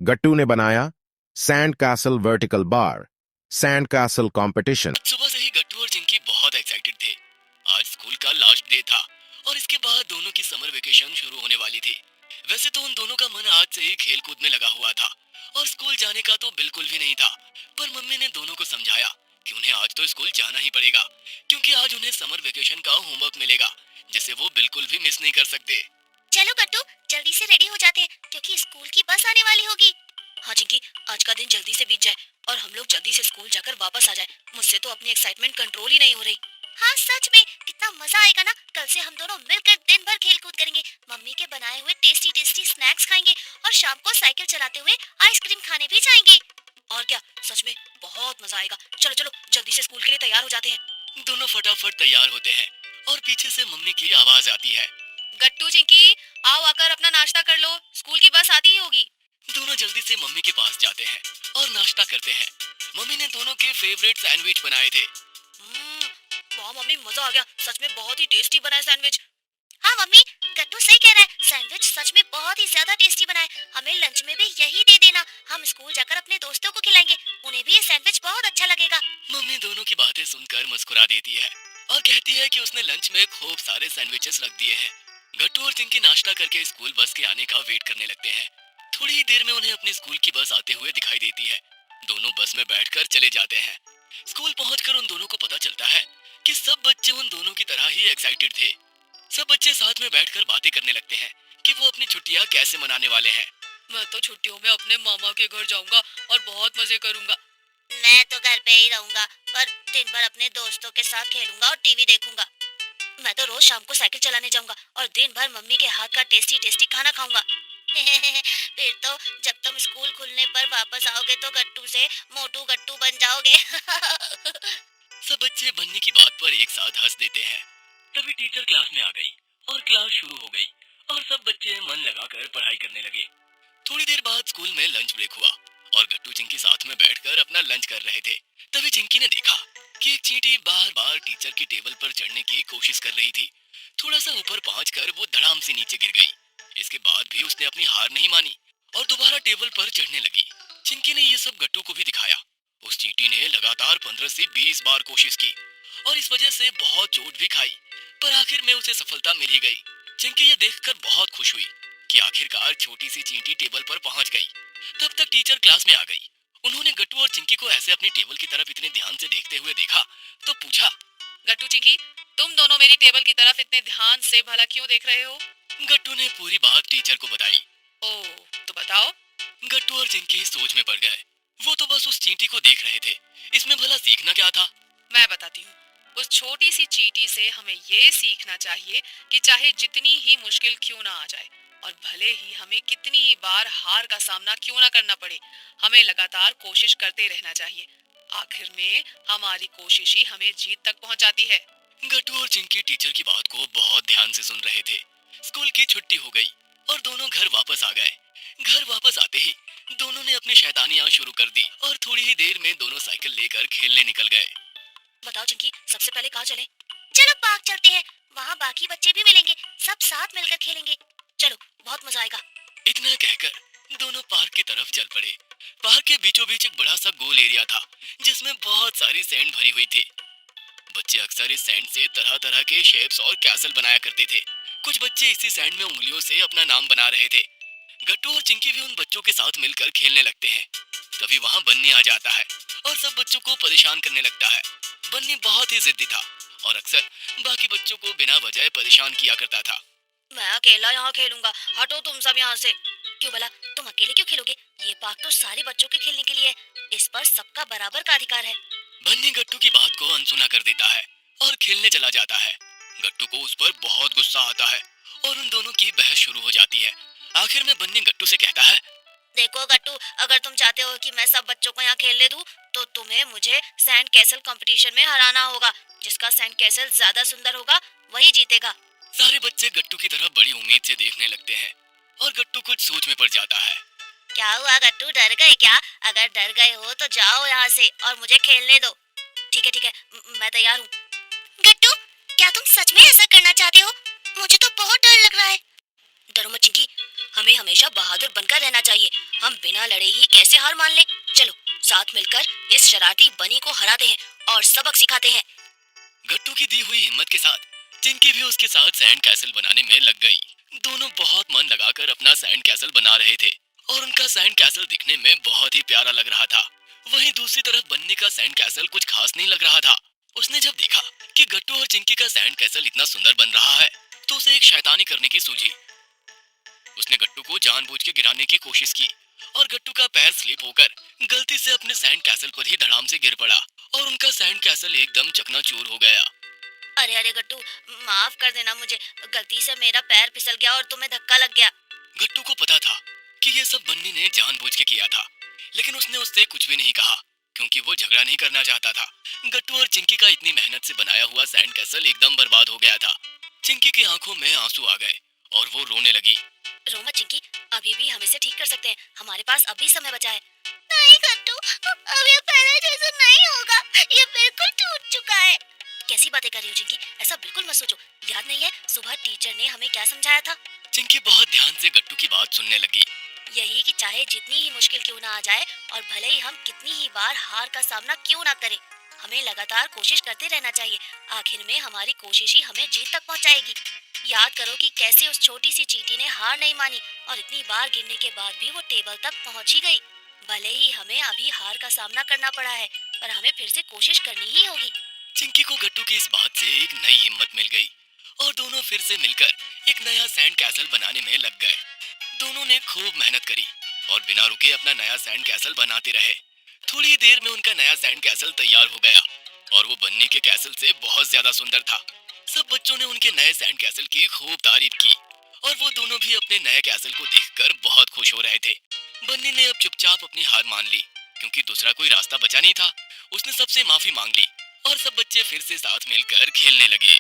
गट्टू ने बनाया sand castle vertical bar, sand castle competition. सुबह से ही गट्टू और चिंकी बहुत एक्साइटेड थे। आज स्कूल का लास्ट डे था और इसके बाद दोनों की समर वेकेशन शुरू होने वाली थी। वैसे तो उन दोनों का मन आज से ही खेल कूद में लगा हुआ था और स्कूल जाने का तो बिल्कुल भी नहीं था, पर मम्मी ने दोनों को समझाया कि उन्हें आज तो स्कूल जाना ही पड़ेगा, क्योंकि आज उन्हें समर वेकेशन का होमवर्क मिलेगा जिसे वो बिल्कुल भी मिस नहीं कर सकते। चलो गट्टू, जल्दी से रेडी हो जाते हैं क्योंकि स्कूल की बस आने वाली होगी। हाँ चिंकी, आज का दिन जल्दी से बीत जाए और हम लोग जल्दी से स्कूल जाकर वापस आ जाए। मुझसे तो अपनी एक्साइटमेंट कंट्रोल ही नहीं हो रही। हाँ सच में, कितना मजा आएगा ना। कल से हम दोनों मिलकर दिन भर खेल कूद करेंगे, मम्मी के बनाए हुए टेस्टी टेस्टी स्नैक्स खाएंगे और शाम को साइकिल चलाते हुए आइसक्रीम खाने भी जाएंगे। और क्या, सच में बहुत मजा आएगा। चलो चलो जल्दी से स्कूल के लिए तैयार हो जाते हैं। दोनों फटाफट तैयार होते हैं और पीछे से मम्मी की आवाज आती है, गट्टू चिंकी, आओ आकर अपना नाश्ता कर लो, स्कूल की बस आती ही होगी। दोनों जल्दी से मम्मी के पास जाते हैं और नाश्ता करते हैं। मम्मी ने दोनों के फेवरेट सैंडविच बनाए थे। वाह मम्मी, मजा आ गया। सच में बहुत ही टेस्टी बना है सैंडविच। हाँ मम्मी, गट्टू सही कह रहा है, सैंडविच सच में बहुत ही ज्यादा टेस्टी बना है। हमें लंच में भी यही दे देना, हम स्कूल जाकर अपने दोस्तों को खिलाएंगे, उन्हें भी ये सैंडविच बहुत अच्छा लगेगा। मम्मी दोनों की बातें सुनकर मुस्कुरा देती है और कहती है कि उसने लंच में खूब सारे सैंडविचेस रख दिए हैं। गट्टू और चिंकी नाश्ता करके स्कूल बस के आने का वेट करने लगते हैं। थोड़ी ही देर में उन्हें अपनी स्कूल की बस आते हुए दिखाई देती है। दोनों बस में बैठकर चले जाते हैं। स्कूल पहुंचकर उन दोनों को पता चलता है कि सब बच्चे उन दोनों की तरह ही एक्साइटेड थे। सब बच्चे साथ में बैठकर बातें करने लगते हैं कि वो अपनी छुट्टियां कैसे मनाने वाले हैं। मैं तो छुट्टियों में अपने मामा के घर जाऊंगा और बहुत मजे करूंगा। मैं तो घर पे ही रहूंगा, पर दिन भर अपने दोस्तों के साथ खेलूंगा और टीवी देखूंगा। मैं तो रोज शाम को साइकिल चलाने जाऊंगा और दिन भर मम्मी के हाथ का टेस्टी टेस्टी खाना खाऊंगा। फिर तो जब तुम स्कूल खुलने पर वापस आओगे तो गट्टू से मोटू गट्टू बन जाओगे। सब बच्चे बनने की बात पर एक साथ हंस देते हैं। तभी टीचर क्लास में आ गई और क्लास शुरू हो गई और सब बच्चे मन लगाकर पढ़ाई करने लगे। थोड़ी देर बाद स्कूल में लंच ब्रेक हुआ और गट्टू चिंकी साथ में बैठकर अपना लंच कर रहे थे। तभी चिंकी ने देखा कि एक चींटी बार बार टीचर की टेबल पर चढ़ने की कोशिश कर रही थी। थोड़ा सा ऊपर पहुंचकर वो धड़ाम से नीचे गिर गई। इसके बाद भी उसने अपनी हार नहीं मानी और दोबारा टेबल पर चढ़ने लगी। चिंकी ने ये सब गट्टू को भी दिखाया। उस चींटी ने लगातार 15 से 20 बार कोशिश की और इस वजह से बहुत चोट भी खाई, पर आखिर में उसे सफलता मिल ही गई। चिंकी ये देखकर बहुत खुश हुई कि आखिरकार छोटी सी चींटी टेबल पर पहुंच गई। तब तक टीचर क्लास में आ गई। उन्होंने गट्टू और चिंकी को ऐसे अपनी टेबल की तरफ इतने ध्यान से देखते हुए देखा तो पूछा, गट्टू चिंकी, तुम दोनों मेरी टेबल की तरफ इतने ध्यान से भला क्यों देख रहे हो? गट्टू ने पूरी बात टीचर को बताई। ओह, तो बताओ। गट्टू और चिंकी सोच में पड़ गए। वो तो बस उस चींटी को देख रहे थे, इसमें भला सीखना क्या था? मैं बताती हूँ। उस छोटी सी चींटी से हमें ये सीखना चाहिए कि चाहे जितनी ही मुश्किल क्यों ना आ जाए और भले ही हमें कितनी ही बार हार का सामना क्यों ना करना पड़े, हमें लगातार कोशिश करते रहना चाहिए। आखिर में हमारी कोशिश ही हमें जीत तक पहुंचाती है। गट्टू और चिंकी टीचर की बात को बहुत ध्यान से सुन रहे थे। स्कूल की छुट्टी हो गई और दोनों घर वापस आ गए। घर वापस आते ही दोनों ने अपनी शैतानियां शुरू कर दी और थोड़ी ही देर में दोनों साइकिल लेकर खेलने निकल गए। बताओ चिंकी, सबसे पहले कहाँ चलें? चलो पार्क चलते हैं, वहाँ बाकी बच्चे भी मिलेंगे, सब साथ मिलकर खेलेंगे। चलो, बहुत मजा आएगा। इतना कहकर दोनों पार्क की तरफ चल पड़े। पार्क के बीचों बीच एक बड़ा सा गोल एरिया था जिसमें बहुत सारी सैंड भरी हुई थी। बच्चे अक्सर इस सैंड से तरह तरह के शेप्स और कैसल बनाया करते थे। कुछ बच्चे इसी सैंड में उंगलियों से अपना नाम बना रहे थे। गट्टू और चिंकी भी उन बच्चों के साथ मिलकर खेलने लगते हैं। तभी वहाँ बन्नी आ जाता है और सब बच्चों को परेशान करने लगता है। बन्नी बहुत ही जिद्दी था और अक्सर बाकी बच्चों को बिना वजह परेशान किया करता था। मैं अकेला यहाँ खेलूंगा, हटो तुम सब यहाँ से। क्यों भला, तुम अकेले क्यों खेलोगे? ये पार्क तो सारे बच्चों के खेलने के लिए है, इस पर सबका बराबर का अधिकार है। बन्नी गट्टू की बात को अनसुना कर देता है और खेलने चला जाता है। गट्टू को उस पर बहुत गुस्सा आता है और उन दोनों की बहस शुरू हो जाती है। आखिर में बन्नी गट्टू से कहता है, देखो गट्टू, अगर तुम चाहते हो कि मैं सब बच्चों को यहाँ खेलने दूँ, तो तुम्हें मुझे सैंड कैसल कंपटीशन में हराना होगा। जिसका सैंड कैसल ज्यादा सुंदर होगा वही जीतेगा। सारे बच्चे गट्टू की तरफ बड़ी उम्मीद से देखने लगते हैं और गट्टू कुछ सोच में पड़ जाता है। क्या हुआ गट्टू, डर गए क्या? अगर डर गए हो तो जाओ यहाँ से और मुझे खेलने दो। ठीक है, मैं तैयार हूँ। गट्टू, क्या तुम सच में ऐसा करना चाहते हो? मुझे तो बहुत डर लग रहा है। डरो मत चिंकी, हमें हमेशा बहादुर बनकर रहना चाहिए। हम बिना लड़े ही कैसे हार मान लें। चलो साथ मिलकर इस शरारती बनी को हराते हैं और सबक सिखाते हैं। गट्टू की दी हुई हिम्मत के साथ चिंकी भी उसके साथ सैंड कैसल बनाने में लग गई। दोनों बहुत मन लगाकर अपना सैंड कैसल बना रहे थे और उनका सैंड कैसल दिखने में बहुत ही प्यारा लग रहा था। वहीं दूसरी तरफ बन्नी का सैंड कैसल कुछ खास नहीं लग रहा था। उसने जब देखा कि गट्टू और चिंकी का सैंड कैसल इतना सुंदर बन रहा है तो उसे एक शैतानी करने की सूझी। उसने गट्टू को जानबूझ के गिराने की कोशिश की और गट्टू का पैर स्लिप होकर गलती से अपने सैंड कैसल पर ही धड़ाम से गिर पड़ा और उनका सैंड कैसल एकदम चकनाचूर हो गया। अरे अरे गट्टू, माफ कर देना मुझे, गलती से मेरा पैर फिसल गया और तुम्हें धक्का लग गया। गट्टू को पता था कि ये सब बन्नी ने जानबूझ के किया था, लेकिन उसने उससे कुछ भी नहीं कहा क्योंकि वो झगड़ा नहीं करना चाहता था। गट्टू और चिंकी का इतनी मेहनत से बनाया हुआ सैंड कैसल एकदम बर्बाद हो गया था। चिंकी की आंखों में आंसू आ गए और वो रोने लगी। रो मत चिंकी, अभी भी हम इसे ठीक कर सकते हैं, हमारे पास अभी समय बचा है। नहीं गट्टू, अब ये पहले जैसा नहीं होगा, ये बिल्कुल टूट चुका है। कैसी बातें कर रही हो चिंकी, ऐसा बिल्कुल मत सोचो। याद नहीं है सुबह टीचर ने हमें क्या समझाया था? चिंकी बहुत ध्यान से गट्टू की बात सुनने लगी। यही कि चाहे जितनी ही मुश्किल क्यों ना आ जाए और भले ही हम कितनी ही बार हार का सामना क्यों ना करें, हमें लगातार कोशिश करते रहना चाहिए। आखिर में हमारी कोशिश ही हमें जीत तक पहुंचाएगी। याद करो कि कैसे उस छोटी सी चींटी ने हार नहीं मानी और इतनी बार गिरने के बाद भी वो टेबल तक पहुंच ही गई। भले ही हमें अभी हार का सामना करना पड़ा है, पर हमें फिर से कोशिश करनी ही होगी। चिंकी को गट्टू की इस बात से एक नई हिम्मत मिल गई और दोनों फिर से मिलकर एक नया सैंड कैसल बनाने में लग गए। दोनों ने खूब मेहनत करी और बिना रुके अपना नया सैंड कैसल बनाते रहे। थोड़ी देर में उनका नया सैंड कैसल तैयार हो गया और वो बन्नी के कैसल से बहुत ज्यादा सुंदर था। सब बच्चों ने उनके नए सैंड कैसल की खूब तारीफ की और वो दोनों भी अपने नए कैसल को देखकर बहुत खुश हो रहे थे। बन्नी ने अब चुपचाप अपनी हार मान ली क्योंकि दूसरा कोई रास्ता बचा नहीं था। उसने सबसे माफी मांग ली और सब बच्चे फिर से साथ मिलकर खेलने लगे।